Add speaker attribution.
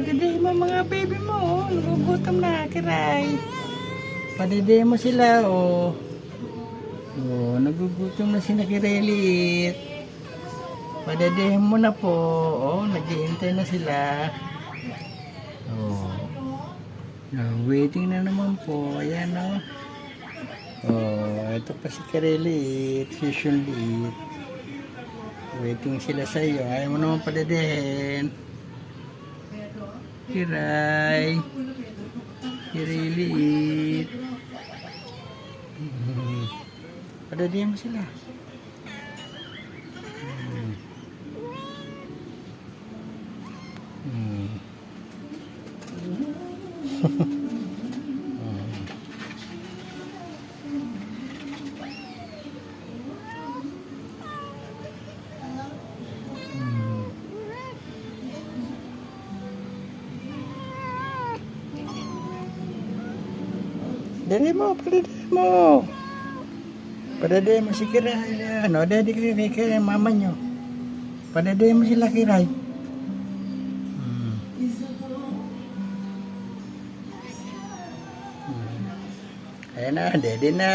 Speaker 1: Padede mo mga baby mo. Nagugutom na, Kiray. Padede mo sila, oh. Oh, nagugutom na si Kirelit. Padede mo na po. Oh, naghihintay na sila. Oh. Waiting na naman po. Ayan, oh. Oh, ito pa si Kirelit. Usually. Waiting sila sa iyo. Ayaw mo naman padedehin. Kiray. Kirelit. Padedehin mo sila. Dede mo, padede mo. Padede mo si Kiray. Ano, dede kayo kay mama nyo. Padede mo sila, Kiray. Ayan na, dede na.